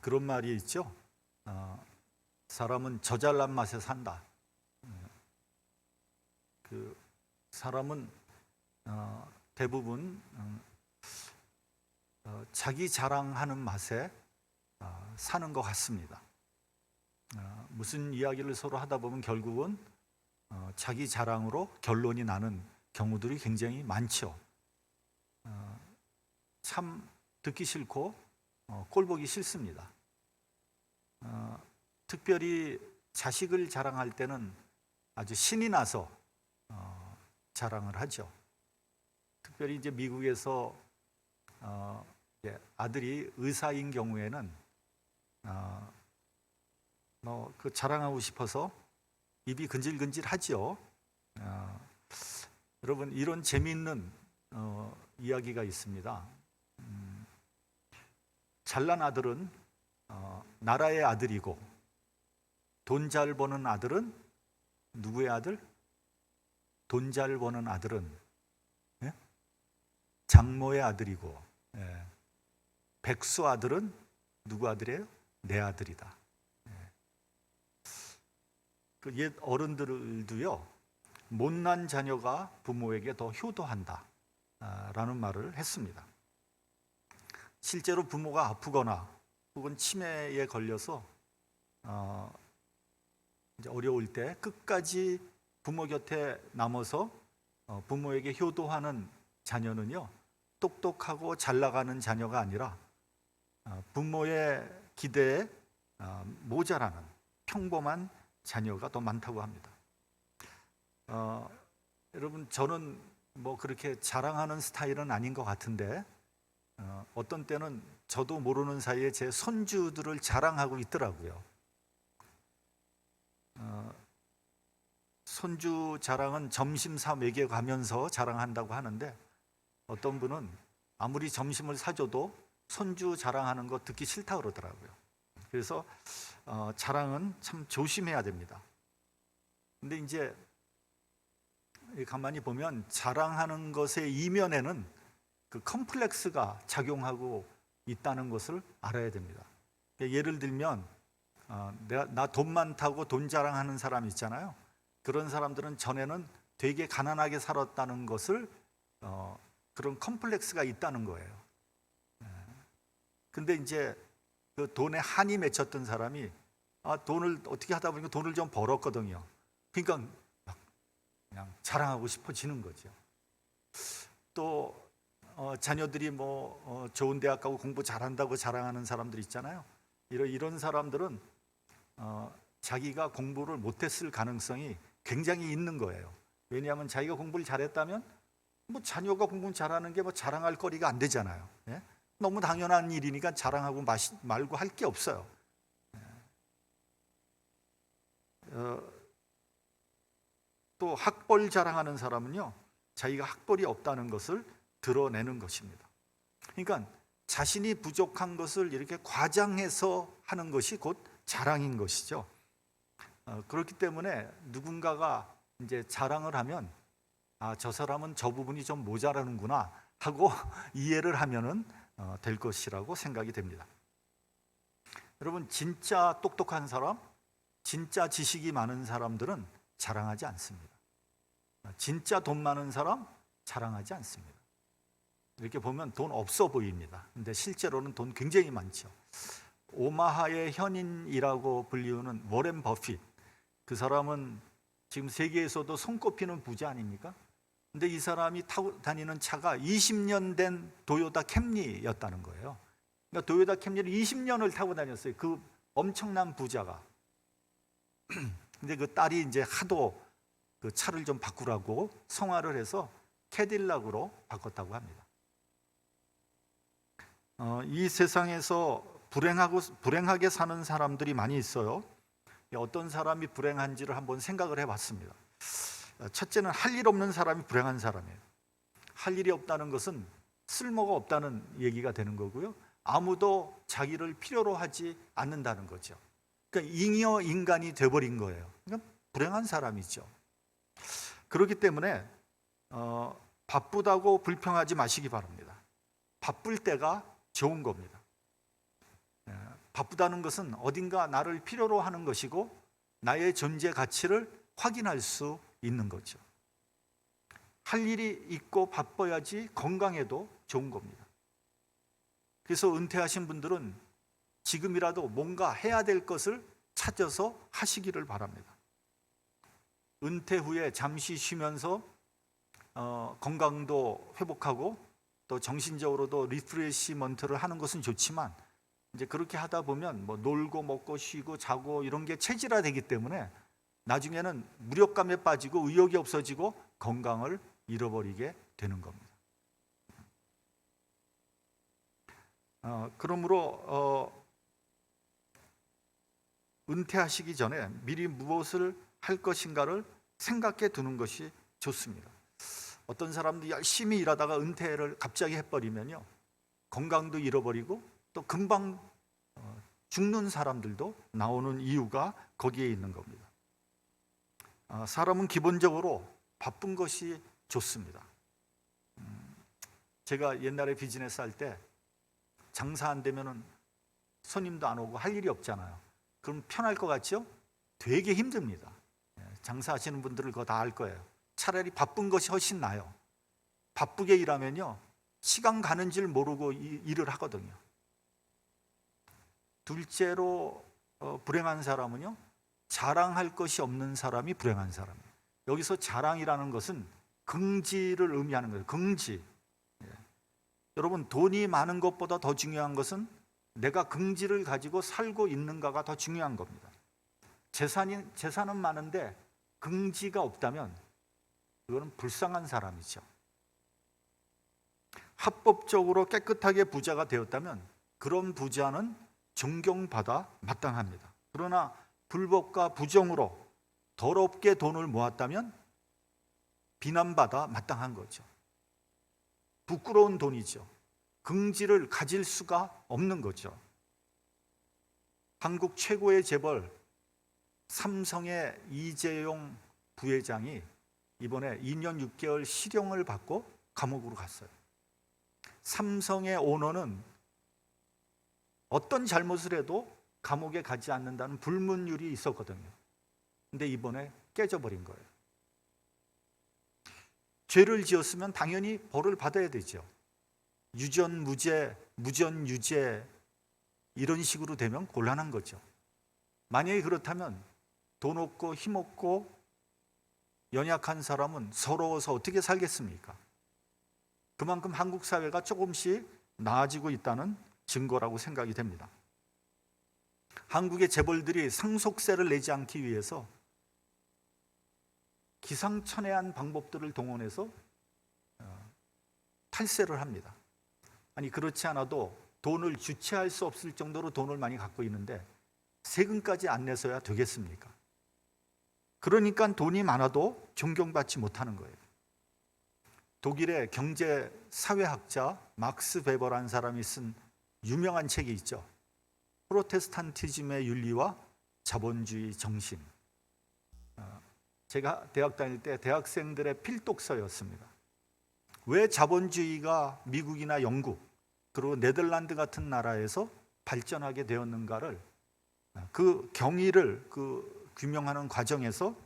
그런 말이 있죠. 사람은 저잘난 맛에 산다. 그 사람은 대부분 자기 자랑하는 맛에 사는 것 같습니다. 무슨 이야기를 서로 하다 보면 결국은 자기 자랑으로 결론이 나는 경우들이 굉장히 많죠. 참 듣기 싫고 꼴 보기 싫습니다. 특별히 자식을 자랑할 때는 아주 신이 나서 자랑을 하죠. 특별히 이제 미국에서 아들이 의사인 경우에는 그 자랑하고 싶어서 입이 근질근질하죠. 여러분, 이런 재미있는 이야기가 있습니다. 잘난 아들은 나라의 아들이고, 돈 잘 버는 아들은 누구의 아들? 돈 잘 버는 아들은 장모의 아들이고, 백수 아들은 누구 아들이에요? 내 아들이다. 그 옛 어른들도요, 못난 자녀가 부모에게 더 효도한다 라는 말을 했습니다. 실제로 부모가 아프거나 혹은 치매에 걸려서 이제 어려울 때 끝까지 부모 곁에 남아서 부모에게 효도하는 자녀는요, 똑똑하고 잘 나가는 자녀가 아니라 부모의 기대에 모자라는 평범한 자녀가 더 많다고 합니다. 여러분, 저는 뭐 그렇게 자랑하는 스타일은 아닌 것 같은데 어떤 때는 저도 모르는 사이에 제 손주들을 자랑하고 있더라고요. 손주 자랑은 점심사 먹여 가면서 자랑한다고 하는데, 어떤 분은 아무리 점심을 사줘도 손주 자랑하는 거 듣기 싫다 그러더라고요. 그래서 자랑은 참 조심해야 됩니다. 근데 이제 가만히 보면 자랑하는 것의 이면에는 그 컴플렉스가 작용하고 있다는 것을 알아야 됩니다. 예를 들면 나 돈 많다고 돈 자랑하는 사람 있잖아요. 그런 사람들은 전에는 되게 가난하게 살았다는 것을 그런 컴플렉스가 있다는 거예요. 근데 이제 그 돈에 한이 맺혔던 사람이 돈을 어떻게 하다 보니까 돈을 좀 벌었거든요. 그러니까 그냥 자랑하고 싶어지는 거죠. 또 자녀들이 뭐 좋은 대학 가고 공부 잘한다고 자랑하는 사람들 있잖아요. 이런 사람들은 자기가 공부를 못했을 가능성이 굉장히 있는 거예요. 왜냐하면 자기가 공부를 잘했다면 뭐 자녀가 공부 잘하는 게 뭐 자랑할 거리가 안 되잖아요. 예? 너무 당연한 일이니까 자랑하고 말고 할 게 없어요. 또 학벌 자랑하는 사람은요, 자기가 학벌이 없다는 것을 드러내는 것입니다. 그러니까 자신이 부족한 것을 이렇게 과장해서 하는 것이 곧 자랑인 것이죠. 그렇기 때문에 누군가가 이제 자랑을 하면 저 사람은 저 부분이 좀 모자라는구나 하고 이해를 하면은 될 것이라고 생각이 됩니다. 여러분, 진짜 똑똑한 사람, 진짜 지식이 많은 사람들은 자랑하지 않습니다. 진짜 돈 많은 사람 자랑하지 않습니다. 이렇게 보면 돈 없어 보입니다. 근데 실제로는 돈 굉장히 많죠. 오마하의 현인이라고 불리우는 워렌 버핏, 그 사람은 지금 세계에서도 손꼽히는 부자 아닙니까? 근데 이 사람이 타고 다니는 차가 20년 된 도요타 캠리였다는 거예요. 그러니까 도요타 캠리를 20년을 타고 다녔어요. 그 엄청난 부자가. 근데 그 딸이 이제 하도 그 차를 좀 바꾸라고 성화를 해서 캐딜락으로 바꿨다고 합니다. 이 세상에서 불행하게 사는 사람들이 많이 있어요. 어떤 사람이 불행한지를 한번 생각을 해봤습니다. 첫째는 할 일 없는 사람이 불행한 사람이에요. 할 일이 없다는 것은 쓸모가 없다는 얘기가 되는 거고요. 아무도 자기를 필요로 하지 않는다는 거죠. 그러니까 잉여 인간이 돼버린 거예요. 그러니까 불행한 사람이죠. 그렇기 때문에 바쁘다고 불평하지 마시기 바랍니다. 바쁠 때가 좋은 겁니다. 바쁘다는 것은 어딘가 나를 필요로 하는 것이고 나의 존재 가치를 확인할 수 있는 거죠. 할 일이 있고 바빠야지 건강에도 좋은 겁니다. 그래서 은퇴하신 분들은 지금이라도 뭔가 해야 될 것을 찾아서 하시기를 바랍니다. 은퇴 후에 잠시 쉬면서 건강도 회복하고 또 정신적으로도 리프레시먼트를 하는 것은 좋지만 이제 그렇게 하다 보면 뭐 놀고 먹고 쉬고 자고 이런 게 체질화되기 때문에 나중에는 무력감에 빠지고 의욕이 없어지고 건강을 잃어버리게 되는 겁니다. 그러므로 은퇴하시기 전에 미리 무엇을 할 것인가를 생각해 두는 것이 좋습니다. 어떤 사람도 열심히 일하다가 은퇴를 갑자기 해버리면요, 건강도 잃어버리고 또 금방 죽는 사람들도 나오는 이유가 거기에 있는 겁니다. 사람은 기본적으로 바쁜 것이 좋습니다. 제가 옛날에 비즈니스 할 때 장사 안 되면은 손님도 안 오고 할 일이 없잖아요. 그럼 편할 것 같죠? 되게 힘듭니다. 장사하시는 분들은 그거 다 알 거예요. 차라리 바쁜 것이 훨씬 나아요. 바쁘게 일하면요, 시간 가는 줄 모르고 일을 하거든요. 둘째로 불행한 사람은요, 자랑할 것이 없는 사람이 불행한 사람이에요. 여기서 자랑이라는 것은 긍지를 의미하는 거예요. 긍지. 여러분, 돈이 많은 것보다 더 중요한 것은 내가 긍지를 가지고 살고 있는가가 더 중요한 겁니다. 재산은 많은데 긍지가 없다면 그거는 불쌍한 사람이죠. 합법적으로 깨끗하게 부자가 되었다면 그런 부자는 존경받아 마땅합니다. 그러나 불법과 부정으로 더럽게 돈을 모았다면 비난받아 마땅한 거죠. 부끄러운 돈이죠. 긍지를 가질 수가 없는 거죠. 한국 최고의 재벌 삼성의 이재용 부회장이 이번에 2년 6개월 실형을 받고 감옥으로 갔어요. 삼성의 오너는 어떤 잘못을 해도 감옥에 가지 않는다는 불문율이 있었거든요. 근데 이번에 깨져버린 거예요. 죄를 지었으면 당연히 벌을 받아야 되죠. 유전무죄, 무전유죄 이런 식으로 되면 곤란한 거죠. 만약에 그렇다면 돈 없고 힘 없고 연약한 사람은 서러워서 어떻게 살겠습니까? 그만큼 한국 사회가 조금씩 나아지고 있다는 증거라고 생각이 됩니다. 한국의 재벌들이 상속세를 내지 않기 위해서 기상천외한 방법들을 동원해서 탈세를 합니다. 아니, 그렇지 않아도 돈을 주체할 수 없을 정도로 돈을 많이 갖고 있는데 세금까지 안 내서야 되겠습니까? 그러니까 돈이 많아도 존경받지 못하는 거예요. 독일의 경제 사회학자 막스 베버라는 사람이 쓴 유명한 책이 있죠. 프로테스탄티즘의 윤리와 자본주의 정신. 제가 대학 다닐 때 대학생들의 필독서였습니다. 왜 자본주의가 미국이나 영국 그리고 네덜란드 같은 나라에서 발전하게 되었는가를 그 경위를 규명하는 과정에서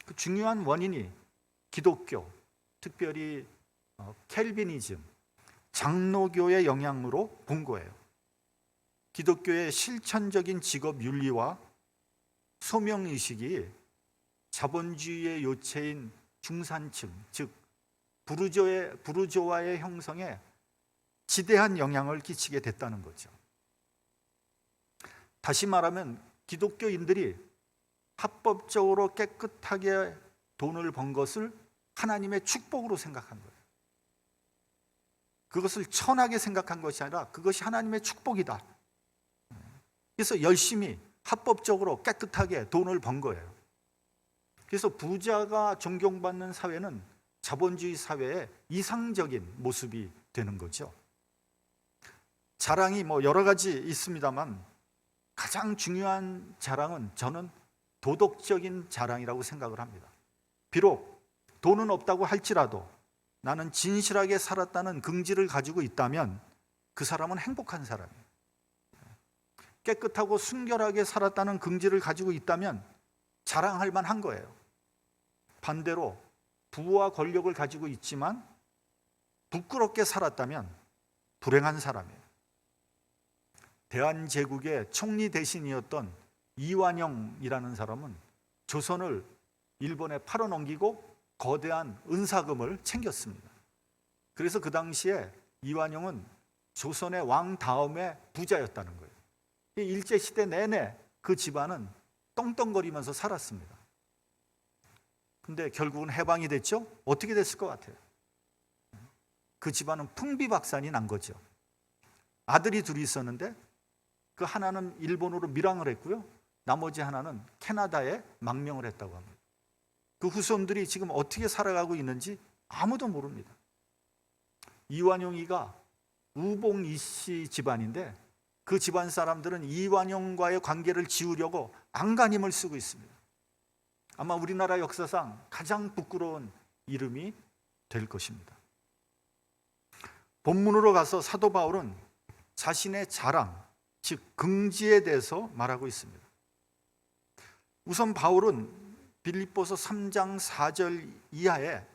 그 중요한 원인이 기독교, 특별히 켈비니즘, 장로교의 영향으로 본 거예요. 기독교의 실천적인 직업 윤리와 소명의식이 자본주의의 요체인 중산층, 즉 부르조아의 형성에 지대한 영향을 끼치게 됐다는 거죠. 다시 말하면 기독교인들이 합법적으로 깨끗하게 돈을 번 것을 하나님의 축복으로 생각한 거예요. 그것을 천하게 생각한 것이 아니라 그것이 하나님의 축복이다. 그래서 열심히 합법적으로 깨끗하게 돈을 번 거예요. 그래서 부자가 존경받는 사회는 자본주의 사회의 이상적인 모습이 되는 거죠. 자랑이 여러 가지 있습니다만 가장 중요한 자랑은 저는 도덕적인 자랑이라고 생각을 합니다. 비록 돈은 없다고 할지라도 나는 진실하게 살았다는 긍지를 가지고 있다면 그 사람은 행복한 사람이에요. 깨끗하고 순결하게 살았다는 긍지를 가지고 있다면 자랑할 만한 거예요. 반대로 부와 권력을 가지고 있지만 부끄럽게 살았다면 불행한 사람이에요. 대한제국의 총리 대신이었던 이완용이라는 사람은 조선을 일본에 팔아넘기고 거대한 은사금을 챙겼습니다. 그래서 그 당시에 이완용은 조선의 왕 다음에 부자였다는 거예요. 일제시대 내내 그 집안은 떵떵거리면서 살았습니다. 근데 결국은 해방이 됐죠? 어떻게 됐을 것 같아요? 그 집안은 풍비박산이 난 거죠. 아들이 둘이 있었는데 그 하나는 일본으로 밀항을 했고요. 나머지 하나는 캐나다에 망명을 했다고 합니다. 그 후손들이 지금 어떻게 살아가고 있는지 아무도 모릅니다. 이완용이가 우봉 이씨 집안인데 그 집안 사람들은 이완용과의 관계를 지우려고 안간힘을 쓰고 있습니다. 아마 우리나라 역사상 가장 부끄러운 이름이 될 것입니다. 본문으로 가서 사도 바울은 자신의 자랑, 즉 긍지에 대해서 말하고 있습니다. 우선 바울은 빌립보서 3장 4절 이하에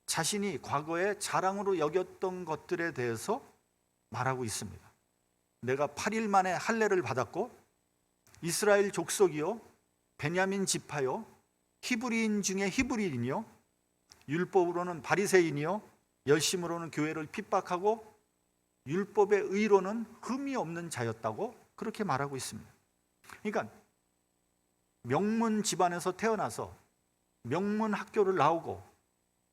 자신이 과거에 자랑으로 여겼던 것들에 대해서 말하고 있습니다. 내가 8일 만에 할례를 받았고 이스라엘 족속이요 베냐민 지파요 히브리인 중에 히브리인이요 율법으로는 바리새인이요 열심으로는 교회를 핍박하고 율법의 의로는 흠이 없는 자였다고 그렇게 말하고 있습니다. 그러니까 명문 집안에서 태어나서 명문 학교를 나오고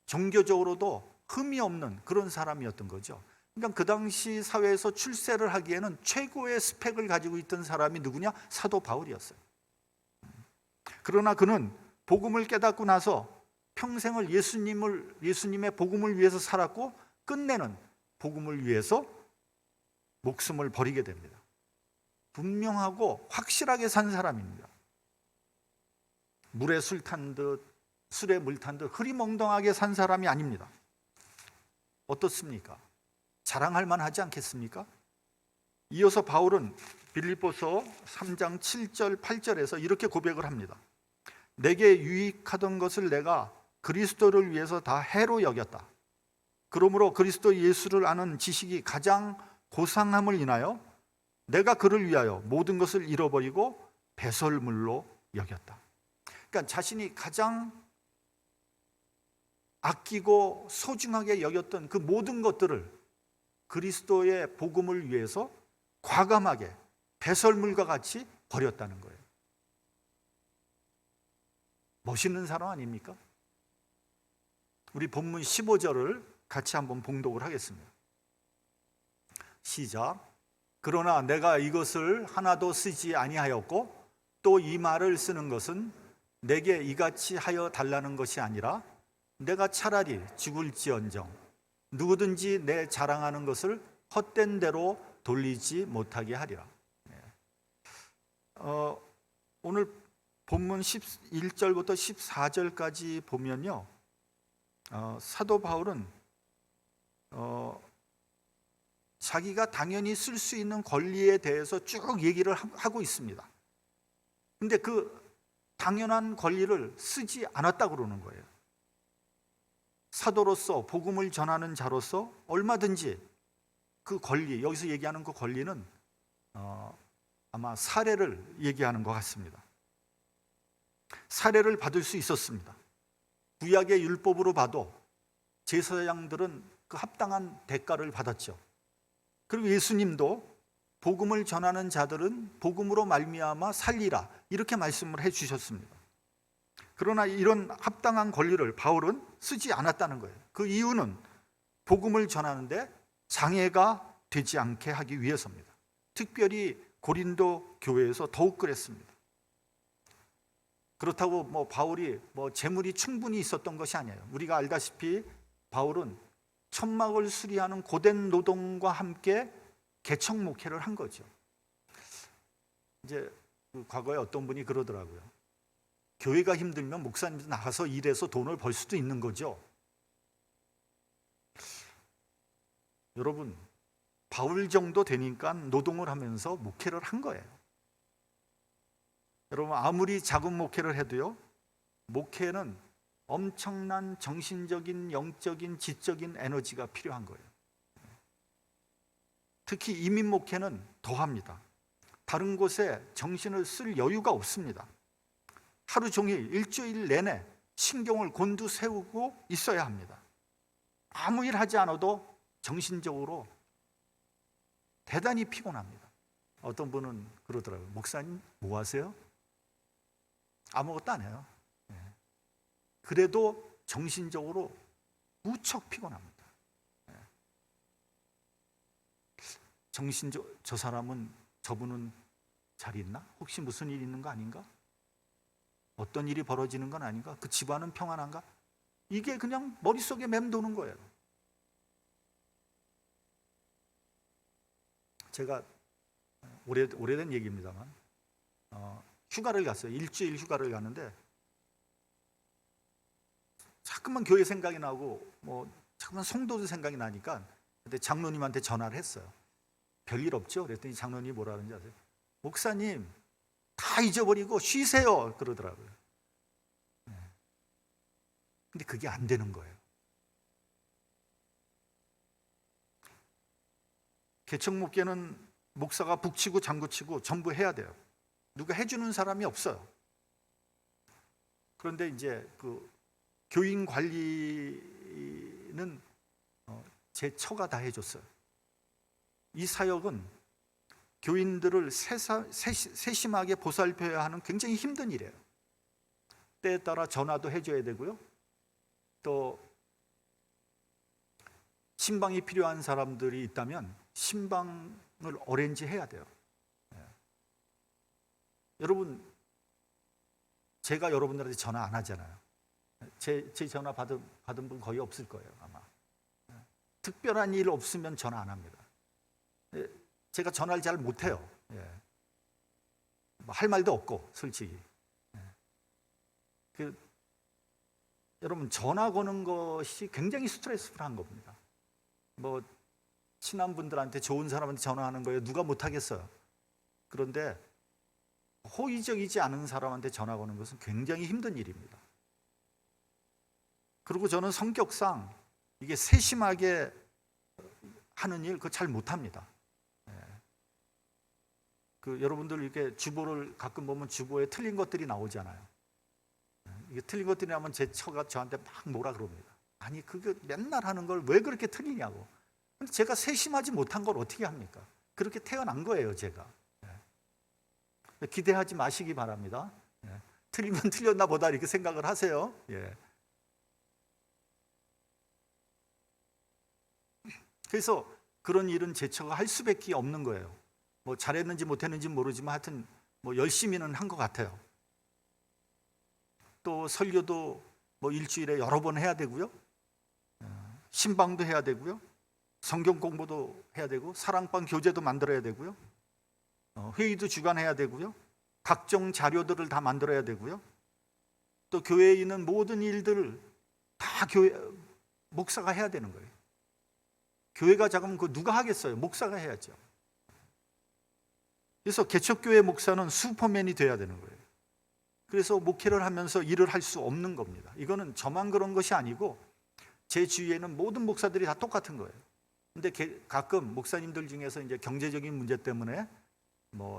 종교적으로도 흠이 없는 그런 사람이었던 거죠. 그러니까 그 당시 사회에서 출세를 하기에는 최고의 스펙을 가지고 있던 사람이 누구냐? 사도 바울이었어요. 그러나 그는 복음을 깨닫고 나서 평생을 예수님의 복음을 위해서 살았고 끝내는 복음을 위해서 목숨을 버리게 됩니다. 분명하고 확실하게 산 사람입니다. 물에 술 탄 듯 술에 물 탄 듯 흐리멍덩하게 산 사람이 아닙니다. 어떻습니까? 자랑할 만하지 않겠습니까? 이어서 바울은 빌립보서 3장 7절 8절에서 이렇게 고백을 합니다. 내게 유익하던 것을 내가 그리스도를 위해서 다 해로 여겼다. 그러므로 그리스도 예수를 아는 지식이 가장 고상함을 인하여 내가 그를 위하여 모든 것을 잃어버리고 배설물로 여겼다. 그러니까 자신이 가장 아끼고 소중하게 여겼던 그 모든 것들을 그리스도의 복음을 위해서 과감하게 배설물과 같이 버렸다는 거예요. 멋있는 사람 아닙니까? 우리 본문 15절을 같이 한번 봉독을 하겠습니다. 시작. 그러나 내가 이것을 하나도 쓰지 아니하였고 또 이 말을 쓰는 것은 내게 이같이 하여 달라는 것이 아니라 내가 차라리 죽을지언정 누구든지 내 자랑하는 것을 헛된 대로 돌리지 못하게 하리라. 오늘 본문 11절부터 14절까지 보면요, 사도 바울은 자기가 당연히 쓸 수 있는 권리에 대해서 쭉 얘기를 하고 있습니다. 근데 그 당연한 권리를 쓰지 않았다고 그러는 거예요. 사도로서 복음을 전하는 자로서 얼마든지 그 권리, 여기서 얘기하는 그 권리는 아마 사례를 얘기하는 것 같습니다. 사례를 받을 수 있었습니다. 구약의 율법으로 봐도 제사장들은 그 합당한 대가를 받았죠. 그리고 예수님도 복음을 전하는 자들은 복음으로 말미암아 살리라 이렇게 말씀을 해주셨습니다. 그러나 이런 합당한 권리를 바울은 쓰지 않았다는 거예요. 그 이유는 복음을 전하는데 장애가 되지 않게 하기 위해서입니다. 특별히 고린도 교회에서 더욱 그랬습니다. 그렇다고 바울이 재물이 충분히 있었던 것이 아니에요. 우리가 알다시피 바울은 천막을 수리하는 고된 노동과 함께 개척 목회를 한 거죠. 이제 과거에 어떤 분이 그러더라고요. 교회가 힘들면 목사님도 나가서 일해서 돈을 벌 수도 있는 거죠. 여러분, 바울 정도 되니까 노동을 하면서 목회를 한 거예요. 여러분, 아무리 작은 목회를 해도요, 목회는 엄청난 정신적인, 영적인, 지적인 에너지가 필요한 거예요. 특히 이민 목회는 더합니다. 다른 곳에 정신을 쓸 여유가 없습니다. 하루 종일 일주일 내내 신경을 곤두세우고 있어야 합니다. 아무 일 하지 않아도 정신적으로 대단히 피곤합니다. 어떤 분은 그러더라고요. 목사님 뭐 하세요? 아무것도 안 해요. 그래도 정신적으로 무척 피곤합니다. 저 사람은, 저분은 잘 있나? 혹시 무슨 일이 있는 거 아닌가? 어떤 일이 벌어지는 건 아닌가? 그 집안은 평안한가? 이게 그냥 머릿속에 맴도는 거예요. 제가 오래된 얘기입니다만 휴가를 갔어요. 일주일 휴가를 갔는데 자꾸만 교회 생각이 나고 자꾸만 성도들 생각이 나니까 그때 장로님한테 전화를 했어요. 별일 없죠? 그랬더니 장로님이 뭐라 하는지 아세요? 목사님 다 잊어버리고 쉬세요 그러더라고요. 근데 그게 안 되는 거예요. 개척 목회는 목사가 북치고 장구치고 전부 해야 돼요. 누가 해주는 사람이 없어요. 그런데 이제 그 교인 관리는 제 처가 다 해줬어요. 이 사역은 교인들을 세심하게 보살펴야 하는 굉장히 힘든 일이에요. 때에 따라 전화도 해줘야 되고요. 또 신방이 필요한 사람들이 있다면 신방을 어레인지 해야 돼요. 여러분, 제가 여러분들한테 전화 안 하잖아요. 제 전화 받은 분 거의 없을 거예요, 아마. 특별한 일 없으면 전화 안 합니다. 제가 전화를 잘 못해요. 할 말도 없고, 솔직히. 여러분, 전화 거는 것이 굉장히 스트레스풀한 겁니다. 친한 분들한테, 좋은 사람한테 전화하는 거예요. 누가 못하겠어요. 그런데 호의적이지 않은 사람한테 전화 거는 것은 굉장히 힘든 일입니다. 그리고 저는 성격상 이게 세심하게 하는 일 그거 잘 못합니다. 여러분들 이렇게 주보를 가끔 보면 주보에 틀린 것들이 나오잖아요. 이게 틀린 것들이 나면 제 처가 저한테 막 뭐라 그럽니다. 아니 그게 맨날 하는 걸 왜 그렇게 틀리냐고. 근데 제가 세심하지 못한 걸 어떻게 합니까? 그렇게 태어난 거예요, 제가. 기대하지 마시기 바랍니다. 틀리면 틀렸나 보다 이렇게 생각을 하세요. 그래서 그런 일은 제 처가 할 수밖에 없는 거예요. 잘했는지 못했는지 모르지만 하여튼 열심히는 한 것 같아요. 또 설교도 일주일에 여러 번 해야 되고요. 신방도 해야 되고요. 성경 공부도 해야 되고 사랑방 교재도 만들어야 되고요. 회의도 주관해야 되고요. 각종 자료들을 다 만들어야 되고요. 또 교회에 있는 모든 일들을 다 목사가 해야 되는 거예요. 교회가 작으면 그거 누가 하겠어요? 목사가 해야죠. 그래서 개척교회 목사는 슈퍼맨이 돼야 되는 거예요. 그래서 목회를 하면서 일을 할 수 없는 겁니다. 이거는 저만 그런 것이 아니고 제 주위에는 모든 목사들이 다 똑같은 거예요. 근데 가끔 목사님들 중에서 이제 경제적인 문제 때문에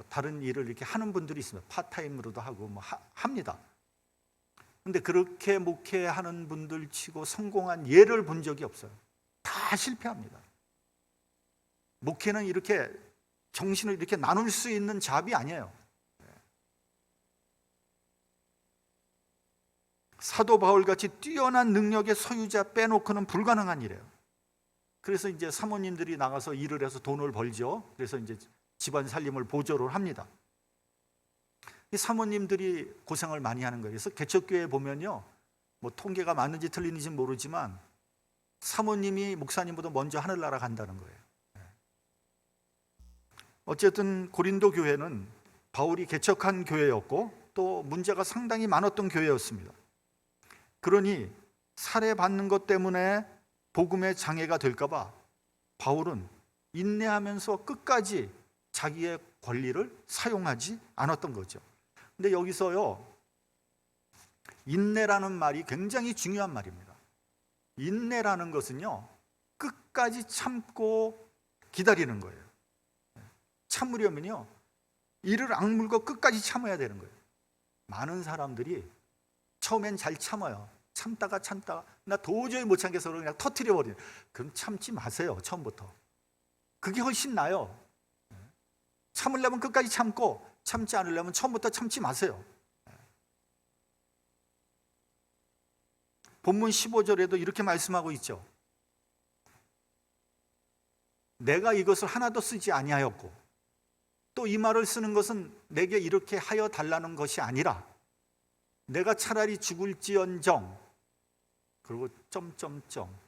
다른 일을 이렇게 하는 분들이 있습니다. 파타임으로도 하고 합니다. 근데 그렇게 목회하는 분들 치고 성공한 예를 본 적이 없어요. 다 실패합니다. 목회는 이렇게 정신을 이렇게 나눌 수 있는 잡이 아니에요. 사도 바울같이 뛰어난 능력의 소유자 빼놓고는 불가능한 일이에요. 그래서 이제 사모님들이 나가서 일을 해서 돈을 벌죠. 그래서 이제 집안 살림을 보조를 합니다. 이 사모님들이 고생을 많이 하는 거예요. 그래서 개척교회에 보면요, 통계가 맞는지 틀리는지 모르지만 사모님이 목사님보다 먼저 하늘나라 간다는 거예요. 어쨌든 고린도 교회는 바울이 개척한 교회였고 또 문제가 상당히 많았던 교회였습니다. 그러니 살해받는 것 때문에 복음의 장애가 될까 봐 바울은 인내하면서 끝까지 자기의 권리를 사용하지 않았던 거죠. 근데 여기서요, 인내라는 말이 굉장히 중요한 말입니다. 인내라는 것은요, 끝까지 참고 기다리는 거예요. 참으려면요, 이를 악물고 끝까지 참아야 되는 거예요. 많은 사람들이 처음엔 잘 참아요. 참다가 나 도저히 못 참겠어 그냥 터뜨려 버리는. 그럼 참지 마세요. 처음부터. 그게 훨씬 나아요. 참으려면 끝까지 참고, 참지 않으려면 처음부터 참지 마세요. 본문 15절에도 이렇게 말씀하고 있죠. 내가 이것을 하나도 쓰지 아니하였고, 또 이 말을 쓰는 것은 내게 이렇게 하여 달라는 것이 아니라 내가 차라리 죽을지언정, 그리고 점점점.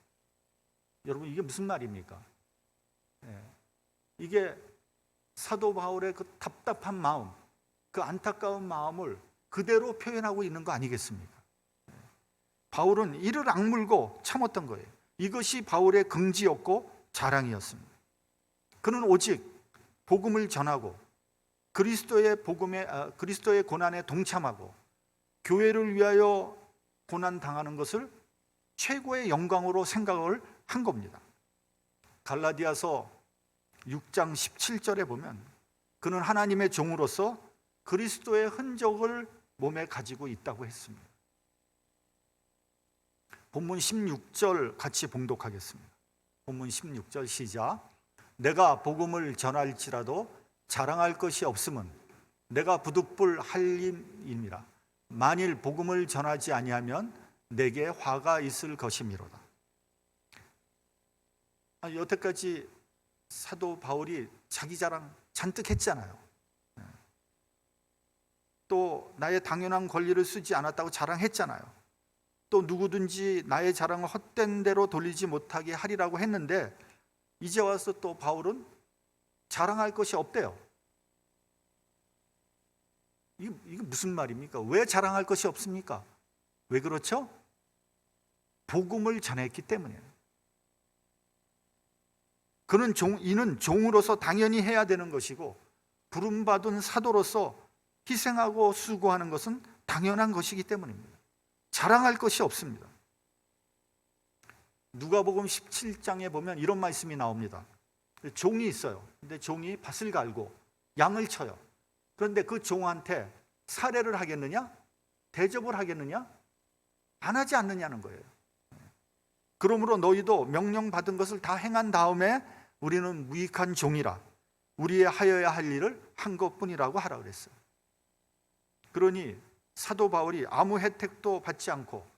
여러분, 이게 무슨 말입니까? 이게 사도 바울의 그 답답한 마음, 그 안타까운 마음을 그대로 표현하고 있는 거 아니겠습니까? 바울은 이를 악물고 참았던 거예요. 이것이 바울의 긍지였고 자랑이었습니다. 그는 오직 복음을 전하고 그리스도의 고난에 동참하고 교회를 위하여 고난 당하는 것을 최고의 영광으로 생각을 한 겁니다. 갈라디아서 6장 17절에 보면 그는 하나님의 종으로서 그리스도의 흔적을 몸에 가지고 있다고 했습니다. 본문 16절 같이 봉독하겠습니다. 본문 16절 시작. 내가 복음을 전할지라도 자랑할 것이 없음은 내가 부득불 할림이니라. 만일 복음을 전하지 아니하면 내게 화가 있을 것이미로다. 여태까지 사도 바울이 자기 자랑 잔뜩 했잖아요. 또 나의 당연한 권리를 쓰지 않았다고 자랑했잖아요. 또 누구든지 나의 자랑을 헛된 대로 돌리지 못하게 하리라고 했는데 이제 와서 또 바울은 자랑할 것이 없대요. 이게 무슨 말입니까? 왜 자랑할 것이 없습니까? 왜 그렇죠? 복음을 전했기 때문이에요. 이는 종으로서 당연히 해야 되는 것이고 부름받은 사도로서 희생하고 수고하는 것은 당연한 것이기 때문입니다. 자랑할 것이 없습니다. 누가복음 17장에 보면 이런 말씀이 나옵니다. 종이 있어요. 근데 종이 밭을 갈고 양을 쳐요. 그런데 그 종한테 살해를 하겠느냐? 대접을 하겠느냐? 안 하지 않느냐는 거예요. 그러므로 너희도 명령받은 것을 다 행한 다음에 우리는 무익한 종이라 우리의 하여야 할 일을 한 것뿐이라고 하라 그랬어요. 그러니 사도 바울이 아무 혜택도 받지 않고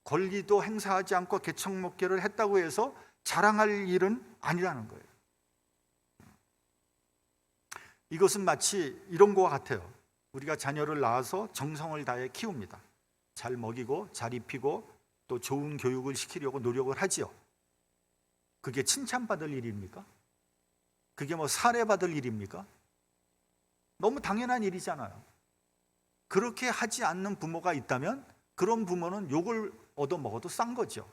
권리도 행사하지 않고 개척 목회를 했다고 해서 자랑할 일은 아니라는 거예요. 이것은 마치 이런 것과 같아요. 우리가 자녀를 낳아서 정성을 다해 키웁니다. 잘 먹이고 잘 입히고 또 좋은 교육을 시키려고 노력을 하지요. 그게 칭찬받을 일입니까? 그게 사례받을 일입니까? 너무 당연한 일이잖아요. 그렇게 하지 않는 부모가 있다면 그런 부모는 욕을 얻어먹어도 싼 거죠.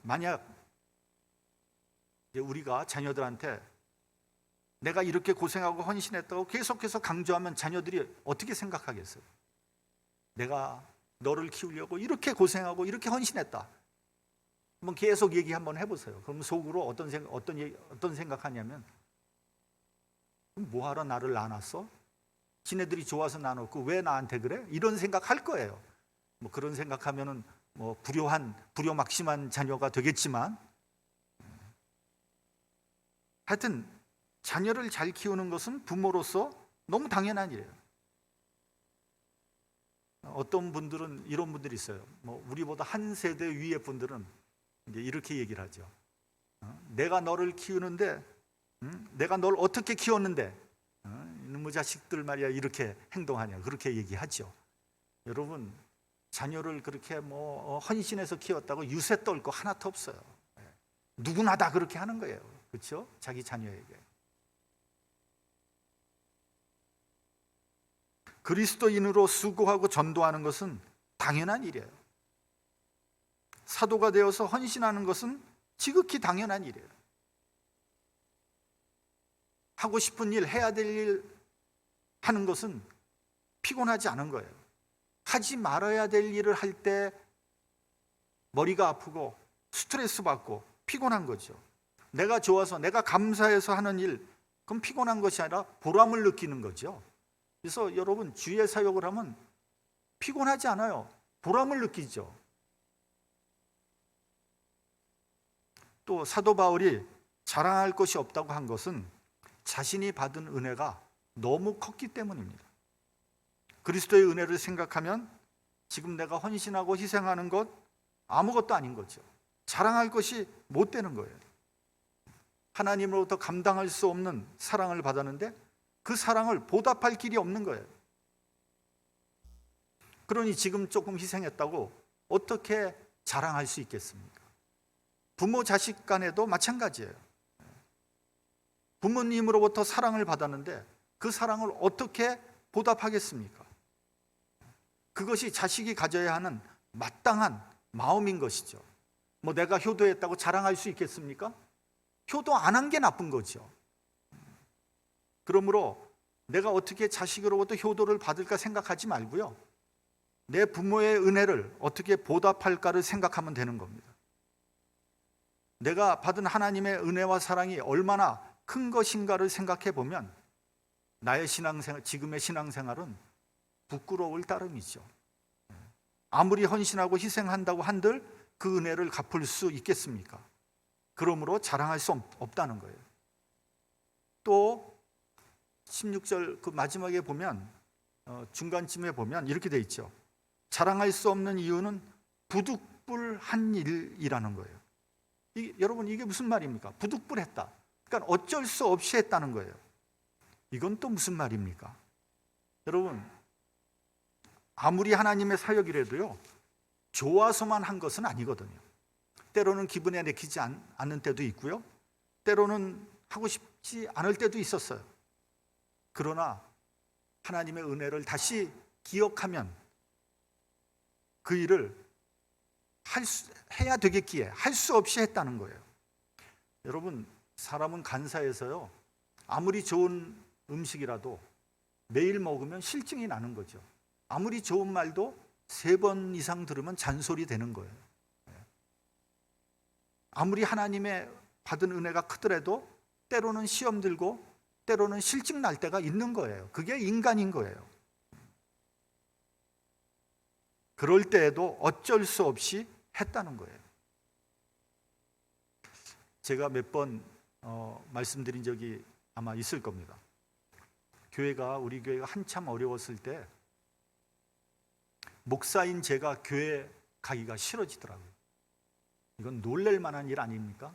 만약 우리가 자녀들한테 내가 이렇게 고생하고 헌신했다고 계속해서 강조하면 자녀들이 어떻게 생각하겠어요? 내가 너를 키우려고 이렇게 고생하고 이렇게 헌신했다. 한번 계속 얘기 한번 해보세요. 그럼 속으로 어떤 생각하냐면 뭐하러 나를 낳았어? 지네들이 좋아서 낳아놓고 왜 나한테 그래? 이런 생각할 거예요. 그런 생각하면은 불효막심한 자녀가 되겠지만 하여튼 자녀를 잘 키우는 것은 부모로서 너무 당연한 일이에요. 어떤 분들은 이런 분들이 있어요. 우리보다 한 세대 위의 분들은 이제 이렇게 얘기를 하죠. 내가 너를 키우는데, 내가 널 어떻게 키웠는데, 이놈의 자식들 말이야 이렇게 행동하냐 그렇게 얘기하죠. 여러분, 자녀를 그렇게 헌신해서 키웠다고 유세 떨 거 하나도 없어요. 누구나 다 그렇게 하는 거예요. 그렇죠? 자기 자녀에게. 그리스도인으로 수고하고 전도하는 것은 당연한 일이에요. 사도가 되어서 헌신하는 것은 지극히 당연한 일이에요. 하고 싶은 일, 해야 될 일 하는 것은 피곤하지 않은 거예요. 하지 말아야 될 일을 할 때 머리가 아프고 스트레스 받고 피곤한 거죠. 내가 좋아서, 내가 감사해서 하는 일, 그건 피곤한 것이 아니라 보람을 느끼는 거죠. 그래서 여러분, 주의 사역을 하면 피곤하지 않아요. 보람을 느끼죠. 또 사도 바울이 자랑할 것이 없다고 한 것은 자신이 받은 은혜가 너무 컸기 때문입니다. 그리스도의 은혜를 생각하면 지금 내가 헌신하고 희생하는 것 아무것도 아닌 거죠. 자랑할 것이 못 되는 거예요. 하나님으로부터 감당할 수 없는 사랑을 받았는데 그 사랑을 보답할 길이 없는 거예요. 그러니 지금 조금 희생했다고 어떻게 자랑할 수 있겠습니까? 부모 자식 간에도 마찬가지예요. 부모님으로부터 사랑을 받았는데 그 사랑을 어떻게 보답하겠습니까? 그것이 자식이 가져야 하는 마땅한 마음인 것이죠. 뭐 내가 효도했다고 자랑할 수 있겠습니까? 효도 안 한 게 나쁜 거죠. 그러므로 내가 어떻게 자식으로부터 효도를 받을까 생각하지 말고요, 내 부모의 은혜를 어떻게 보답할까를 생각하면 되는 겁니다. 내가 받은 하나님의 은혜와 사랑이 얼마나 큰 것인가를 생각해 보면 나의 신앙생활, 지금의 신앙생활은 부끄러울 따름이죠. 아무리 헌신하고 희생한다고 한들 그 은혜를 갚을 수 있겠습니까? 그러므로 자랑할 수 없다는 거예요. 또 16절 그 마지막에 보면, 중간쯤에 보면 이렇게 돼 있죠. 자랑할 수 없는 이유는 부득불한 일이라는 거예요. 여러분, 이게 무슨 말입니까? 부득불했다. 그러니까 어쩔 수 없이 했다는 거예요. 이건 또 무슨 말입니까? 여러분, 아무리 하나님의 사역이라도요, 좋아서만 한 것은 아니거든요. 때로는 기분에 내키지 않는 때도 있고요, 때로는 하고 싶지 않을 때도 있었어요. 그러나 하나님의 은혜를 다시 기억하면 그 일을 해야 되겠기에 할 수 없이 했다는 거예요. 여러분, 사람은 간사해서요, 아무리 좋은 음식이라도 매일 먹으면 실증이 나는 거죠. 아무리 좋은 말도 3번 이상 들으면 잔소리 되는 거예요. 아무리 하나님의 받은 은혜가 크더라도 때로는 시험 들고 때로는 실증 날 때가 있는 거예요. 그게 인간인 거예요. 그럴 때에도 어쩔 수 없이 했다는 거예요. 제가 몇 번 말씀드린 적이 아마 있을 겁니다. 우리 교회가 한참 어려웠을 때 목사인 제가 교회 가기가 싫어지더라고요. 이건 놀랄 만한 일 아닙니까?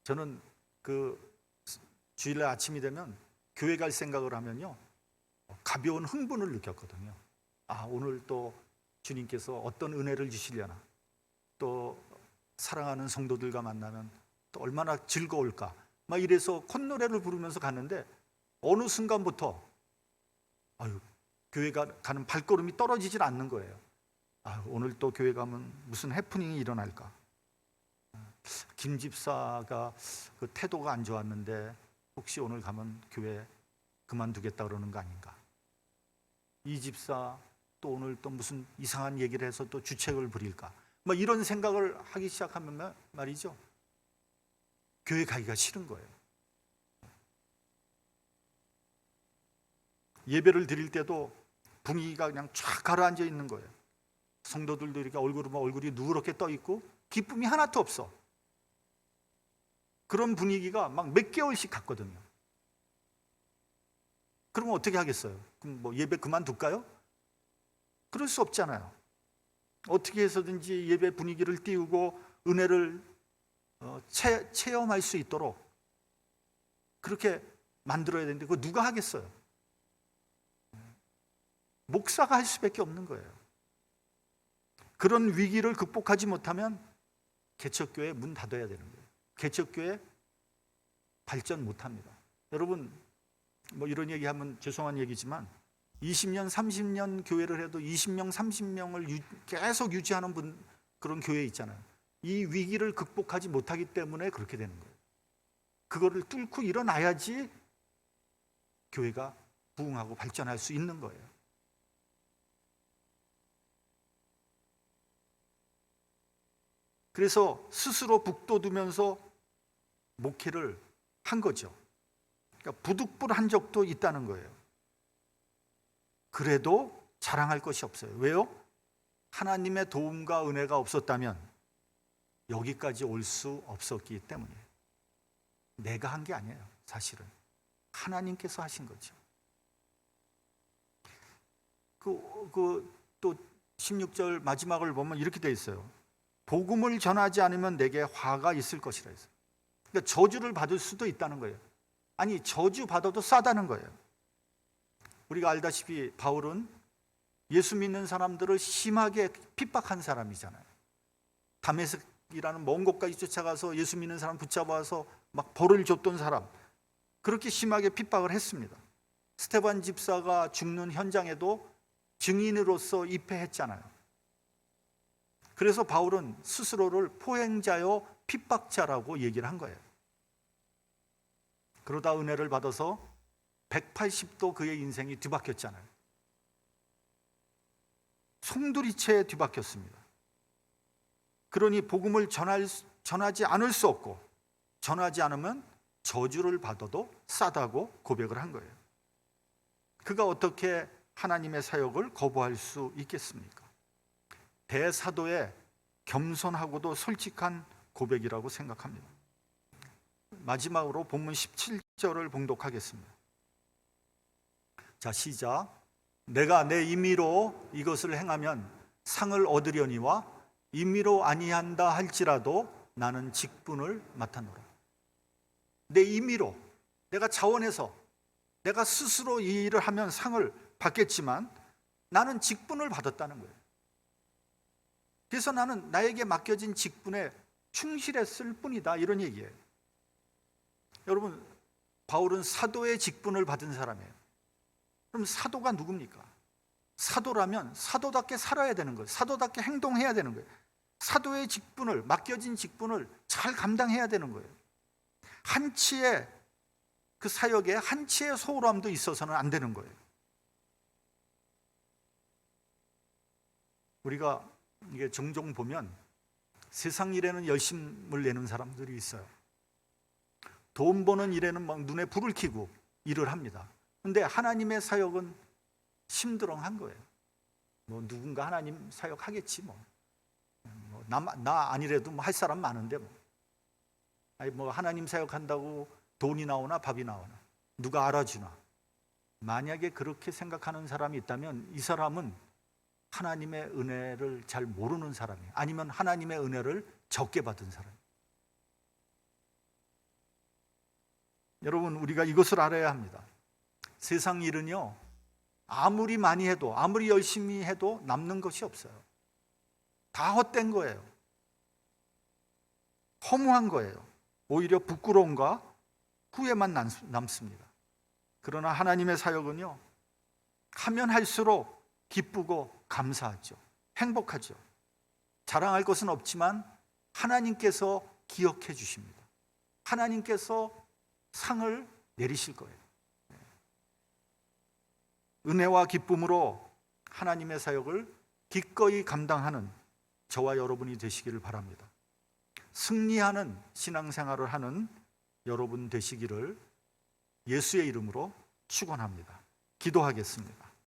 저는 그 주일날 아침이 되면 교회 갈 생각을 하면요, 가벼운 흥분을 느꼈거든요. 오늘 또 주님께서 어떤 은혜를 주시려나, 또 사랑하는 성도들과 만나면 또 얼마나 즐거울까, 막 이래서 콧노래를 부르면서 갔는데 어느 순간부터 교회 가는 발걸음이 떨어지질 않는 거예요. 오늘 또 교회 가면 무슨 해프닝이 일어날까, 김 집사가 그 태도가 안 좋았는데 혹시 오늘 가면 교회 그만두겠다 그러는 거 아닌가, 이 집사 또 오늘 또 무슨 이상한 얘기를 해서 또 주책을 부릴까, 막 이런 생각을 하기 시작하면 말이죠, 교회 가기가 싫은 거예요. 예배를 드릴 때도 분위기가 그냥 쫙 가라앉아 있는 거예요. 성도들도 이렇게 얼굴이 누렇게 떠 있고 기쁨이 하나도 없어. 그런 분위기가 막 몇 개월씩 갔거든요. 그러면 어떻게 하겠어요? 그럼 뭐 예배 그만둘까요? 그럴 수 없잖아요. 어떻게 해서든지 예배 분위기를 띄우고 은혜를 체험할 수 있도록 그렇게 만들어야 되는데 그거 누가 하겠어요? 목사가 할 수밖에 없는 거예요. 그런 위기를 극복하지 못하면 개척교회 문 닫아야 되는 거예요. 개척교회 발전 못합니다. 여러분, 뭐 이런 얘기하면 죄송한 얘기지만 20년, 30년 교회를 해도 20명, 30명을 계속 유지하는 그런 교회 있잖아요. 이 위기를 극복하지 못하기 때문에 그렇게 되는 거예요. 그거를 뚫고 일어나야지 교회가 부흥하고 발전할 수 있는 거예요. 그래서 스스로 북돋우면서 목회를 한 거죠. 그러니까 부득불한 적도 있다는 거예요. 그래도 자랑할 것이 없어요. 왜요? 하나님의 도움과 은혜가 없었다면 여기까지 올 수 없었기 때문이에요. 내가 한 게 아니에요. 사실은 하나님께서 하신 거죠. 또 16절 마지막을 보면 이렇게 돼 있어요. 복음을 전하지 않으면 내게 화가 있을 것이라 했어요. 그러니까 저주를 받을 수도 있다는 거예요. 아니, 저주 받아도 싸다는 거예요. 우리가 알다시피 바울은 예수 믿는 사람들을 심하게 핍박한 사람이잖아요. 다메섹이라는 먼 곳까지 쫓아가서 예수 믿는 사람 붙잡아서 막 벌을 줬던 사람, 그렇게 심하게 핍박을 했습니다. 스데반 집사가 죽는 현장에도 증인으로서 입회했잖아요. 그래서 바울은 스스로를 포행자요 핍박자라고 얘기를 한 거예요. 그러다 은혜를 받아서 180도 그의 인생이 뒤바뀌었잖아요. 송두리째 뒤바뀌었습니다. 그러니 복음을 전하지 않을 수 없고, 전하지 않으면 저주를 받아도 싸다고 고백을 한 거예요. 그가 어떻게 하나님의 사역을 거부할 수 있겠습니까? 대사도의 겸손하고도 솔직한 고백이라고 생각합니다. 마지막으로 본문 17절을 봉독하겠습니다. 자, 시작. 내가 내 임의로 이것을 행하면 상을 얻으려니와 임의로 아니한다 할지라도 나는 직분을 맡아노라. 내 임의로, 내가 자원해서, 내가 스스로 이 일을 하면 상을 받겠지만 나는 직분을 받았다는 거예요. 그래서 나는 나에게 맡겨진 직분에 충실했을 뿐이다, 이런 얘기예요. 여러분, 바울은 사도의 직분을 받은 사람이에요. 그럼 사도가 누굽니까? 사도라면 사도답게 살아야 되는 거예요. 사도답게 행동해야 되는 거예요. 사도의 직분을, 맡겨진 직분을 잘 감당해야 되는 거예요. 한치의 그 사역에 한치의 소홀함도 있어서는 안 되는 거예요. 우리가 이게 종종 보면 세상 일에는 열심을 내는 사람들이 있어요. 돈 버는 일에는 막 눈에 불을 켜고 일을 합니다. 근데 하나님의 사역은 심드렁한 거예요. 뭐 누군가 하나님 사역하겠지 뭐. 나 아니래도 뭐 할 사람 많은데 뭐. 아니 뭐 하나님 사역한다고 돈이 나오나 밥이 나오나 누가 알아주나. 만약에 그렇게 생각하는 사람이 있다면 이 사람은 하나님의 은혜를 잘 모르는 사람이에요. 아니면 하나님의 은혜를 적게 받은 사람이에요. 여러분, 우리가 이것을 알아야 합니다. 세상 일은요, 아무리 많이 해도, 아무리 열심히 해도 남는 것이 없어요. 다 헛된 거예요. 허무한 거예요. 오히려 부끄러움과 후회만 남습니다. 그러나 하나님의 사역은요, 하면 할수록 기쁘고 감사하죠. 행복하죠. 자랑할 것은 없지만 하나님께서 기억해 주십니다. 하나님께서 상을 내리실 거예요. 은혜와 기쁨으로 하나님의 사역을 기꺼이 감당하는 저와 여러분이 되시기를 바랍니다. 승리하는 신앙생활을 하는 여러분 되시기를 예수의 이름으로 축원합니다. 기도하겠습니다.